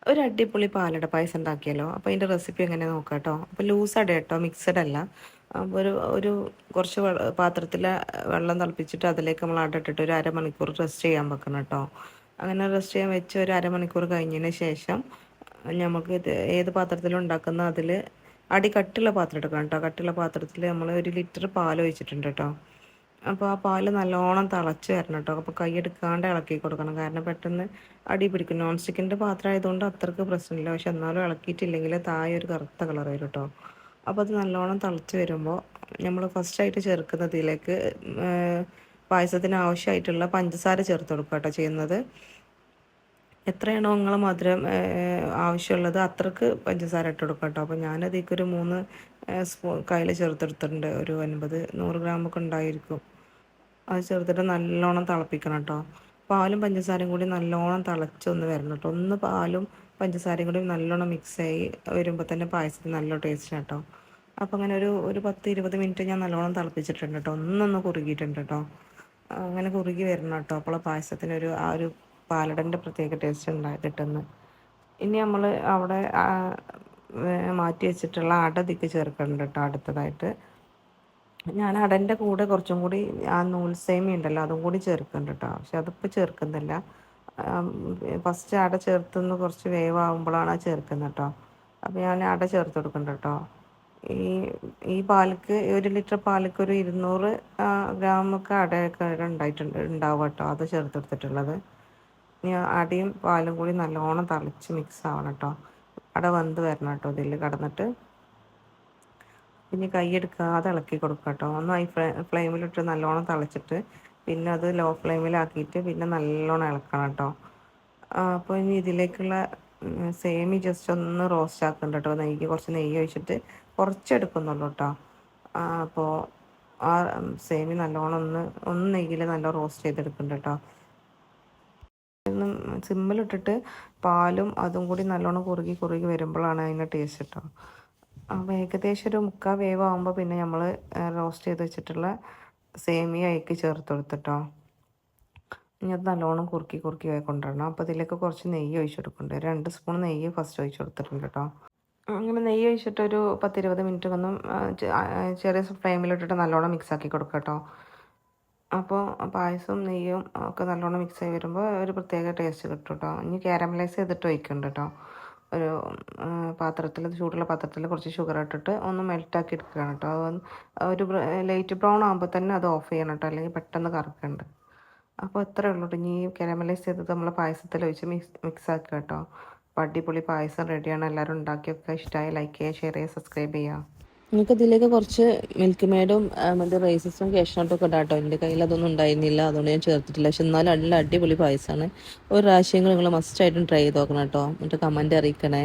ഒരു അടിപൊളി പാലട പായസം ഉണ്ടാക്കിയല്ലോ. അപ്പോൾ അതിൻ്റെ റെസിപ്പി എങ്ങനെ നോക്കാം കേട്ടോ. അപ്പോൾ ലൂസ് അട കേട്ടോ, മിക്സഡ് അല്ല. അപ്പോൾ ഒരു കുറച്ച് പാത്രത്തിൽ വെള്ളം തിളപ്പിച്ചിട്ട് അതിലേക്ക് നമ്മൾ അട ഇട്ടിട്ട് ഒരു അരമണിക്കൂർ റെസ്റ്റ് ചെയ്യാൻ വെക്കണം കേട്ടോ. അങ്ങനെ റെസ്റ്റ് ചെയ്യാൻ വെച്ച് ഒരു അരമണിക്കൂർ കഴിഞ്ഞതിന് ശേഷം നമുക്ക് ഇത് ഏത് പാത്രത്തിലും ഉണ്ടാക്കുന്ന അതിൽ അടി കട്ടിയുള്ള പാത്രം എടുക്കണം കേട്ടോ. കട്ടിയുള്ള പാത്രത്തിൽ നമ്മൾ 1 ലിറ്റർ പാൽ ഒഴിച്ചിട്ടുണ്ട് കേട്ടോ. അപ്പോൾ ആ പാല് നല്ലോണം തിളച്ച് വരണം കേട്ടോ. അപ്പോൾ കൈയെടുക്കാണ്ട് ഇളക്കി കൊടുക്കണം, കാരണം പെട്ടെന്ന് അടി പിടിക്കും. നോൺ സ്റ്റിക്കിൻ്റെ പാത്രം ആയതുകൊണ്ട് അത്രയ്ക്ക് പ്രശ്നമില്ല, പക്ഷെ എന്നാലും ഇളക്കിയിട്ടില്ലെങ്കിൽ താഴെ ഒരു കറുത്ത കളർ വരും കേട്ടോ. അപ്പോൾ അത് നല്ലോണം തിളച്ച് വരുമ്പോൾ നമ്മൾ ഫസ്റ്റായിട്ട് ചേർക്കുന്നതിലേക്ക് പായസത്തിന് ആവശ്യമായിട്ടുള്ള പഞ്ചസാര ചേർത്ത് കൊടുക്കുക കേട്ടോ ചെയ്യുന്നത്. എത്രയാണോ നിങ്ങൾ മധുരം ആവശ്യമുള്ളത് അത്രക്ക് പഞ്ചസാര ഇട്ട് കൊടുക്കുക കേട്ടോ. അപ്പോൾ ഞാനതിലേക്കൊരു 3 സ്പൂൺ കയ്യിൽ ചേർത്തെടുത്തിട്ടുണ്ട്. ഒരു 100 ഗ്രാമൊക്കെ ഉണ്ടായിരിക്കും. അത് ചേർത്തിട്ട് നല്ലോണം തിളപ്പിക്കണം കേട്ടോ. പാലും പഞ്ചസാരയും കൂടി നല്ലോണം തിളച്ചൊന്ന് വരണം കേട്ടോ. ഒന്ന് പാലും പഞ്ചസാരയും കൂടി നല്ലോണം മിക്സായി വരുമ്പോൾ തന്നെ പായസത്തിന് നല്ല ടേസ്റ്റ് കേട്ടോ. അപ്പോൾ അങ്ങനെ ഒരു 10-20 മിനിറ്റ് ഞാൻ നല്ലോണം തിളപ്പിച്ചിട്ടുണ്ട് കേട്ടോ. ഒന്നൊന്ന് കുറുകിയിട്ടുണ്ട് കേട്ടോ. അങ്ങനെ കുറുകി വരണം കേട്ടോ. അപ്പോൾ പായസത്തിനൊരു ആ ഒരു പാലടൻ്റെ പ്രത്യേക ടേസ്റ്റ് കിട്ടുന്നത്. ഇനി നമ്മൾ അവിടെ മാറ്റി വെച്ചിട്ടുള്ള അട ഇതിക്ക് ചേർക്കുന്നുണ്ട് കേട്ടോ. അടുത്തതായിട്ട് ഞാൻ അടൻ്റെ കൂടെ കുറച്ചും കൂടി ആ നൂൽസേമി ഉണ്ടല്ലോ അതും കൂടി ചേർക്കുന്നുണ്ട് കേട്ടോ. പക്ഷെ അതിപ്പോൾ ചേർക്കുന്നില്ല. ഫസ്റ്റ് അട ചേർത്തുനിന്ന് കുറച്ച് വേവാകുമ്പോഴാണ് അത് ചേർക്കുന്നത് കേട്ടോ. അപ്പോൾ ഞാൻ അട ചേർത്ത് കൊടുക്കുന്നുണ്ട് കേട്ടോ. ഈ പാൽക്ക് 1 ലിറ്റർ പാൽക്ക് ഒരു 200 ഗ്രാമൊക്കെ അടയൊക്കെ ഉണ്ടാവും കേട്ടോ. അത് ചേർത്തെടുത്തിട്ടുള്ളത്. ഇനി അടയും പാലും കൂടി നല്ലോണം തിളച്ച് മിക്സ് ആവണം കേട്ടോ. അട വെന്ത് വരണം കേട്ടോ ഇതിൽ കടന്നിട്ട്. പിന്നെ കൈയെടുക്കാതെ ഇളക്കി കൊടുക്കുക കേട്ടോ. ഒന്ന് ഹൈ ഫ്ലെയിമിലിട്ട് നല്ലോണം തിളച്ചിട്ട് പിന്നെ അത് ലോ ഫ്ലെയിമിലാക്കിയിട്ട് പിന്നെ നല്ലോണം ഇളക്കണം കേട്ടോ. അപ്പോൾ ഇനി ഇതിലേക്കുള്ള സേമി ജസ്റ്റ് ഒന്ന് റോസ്റ്റ് ആക്കുന്നുണ്ട് കേട്ടോ. കുറച്ച് നെയ്യ് ഒഴിച്ചിട്ട് കുറച്ചെടുക്കുന്നുള്ളൂ കേട്ടോ. അപ്പോൾ ആ സേമി നല്ലോണം ഒന്ന് നെയ്യിൽ നല്ല റോസ്റ്റ് ചെയ്തെടുക്കുന്നുണ്ട് കേട്ടോ. സിമ്മിലിട്ടിട്ട് പാലും അതും കൂടി നല്ലോണം കുറുകി വരുമ്പോഴാണ് അതിൻ്റെ ടേസ്റ്റ് കേട്ടോ. അപ്പോൾ ഏകദേശം ഒരു 3/4 വേവാകുമ്പോൾ പിന്നെ നമ്മൾ റോസ്റ്റ് ചെയ്ത് വെച്ചിട്ടുള്ള സേമിയ അതിലേക്ക് ചേർത്ത് കൊടുത്തിട്ടോ. ഇനി അത് നല്ലോണം കുറുക്കി കൊണ്ടുവരണം. അപ്പോൾ ഇതിലേക്ക് കുറച്ച് നെയ്യ് ഒഴിച്ച് കൊടുക്കുന്നുണ്ട്. 2 സ്പൂൺ നെയ്യ് ഫസ്റ്റ് ഒഴിച്ച് കൊടുത്തിട്ടുണ്ട് കേട്ടോ. അങ്ങനെ നെയ്യ് ഒഴിച്ചിട്ടൊരു 10-20 മിനിറ്റ് ഒന്നും ചെറിയ ഫ്ലെയിമിലിട്ടിട്ട് നല്ലോണം മിക്സാക്കി കൊടുക്കുക കേട്ടോ. അപ്പോൾ പായസവും നെയ്യും ഒക്കെ നല്ലോണം മിക്സായി വരുമ്പോൾ ഒരു പ്രത്യേക ടേസ്റ്റ് കിട്ടും കേട്ടോ. ഇനി കാരമലൈസ് ചെയ്തിട്ട് ഒഴിക്കുന്നുണ്ട് കേട്ടോ. ഒരു ചൂടുള്ള പാത്രത്തിൽ കുറച്ച് ഷുഗർ ഇട്ടിട്ട് ഒന്ന് മെൽറ്റാക്കി എടുക്കുകയാണ് കേട്ടോ. ഒരു ലൈറ്റ് ബ്രൗൺ ആകുമ്പോൾ തന്നെ അത് ഓഫ് ചെയ്യണം കേട്ടോ, അല്ലെങ്കിൽ പെട്ടെന്ന് കറക്കുന്നുണ്ട്. അപ്പോൾ ഇത്രയേ ഉള്ളൂ. ഇനി കാരമലൈസ് ചെയ്തത് നമ്മൾ പായസത്തിൽ ഒഴിച്ച് മിക്സ് ആക്കുക കേട്ടോ. അപ്പോൾ അടിപൊളി പായസം റെഡിയാണ്. എല്ലാവരും ഉണ്ടാക്കിയൊക്കെ ഇഷ്ടമായി ലൈക്ക് ചെയ്യുക, ഷെയർ ചെയ്യുക, സബ്സ്ക്രൈബ് ചെയ്യുക. നിങ്ങൾക്ക് ഇതിലേക്ക് കുറച്ച് മിൽക്ക് മേഡും മറ്റേ റൈസസും കേഷ്നട്ടൊക്കെ ഇടാം കേട്ടോ. എൻ്റെ കയ്യിൽ അതൊന്നും ഉണ്ടായിരുന്നില്ല, അതുകൊണ്ട് ഞാൻ ചേർത്തിട്ടില്ല. പക്ഷെ എന്നാലും നല്ല അടിപൊളി പായസമാണ്. ഒരു പ്രാവശ്യം നിങ്ങൾ മസ്റ്റായിട്ടും ട്രൈ ചെയ്ത് നോക്കണം കേട്ടോ. എന്നിട്ട് കമൻറ്റ് അറിയിക്കണേ.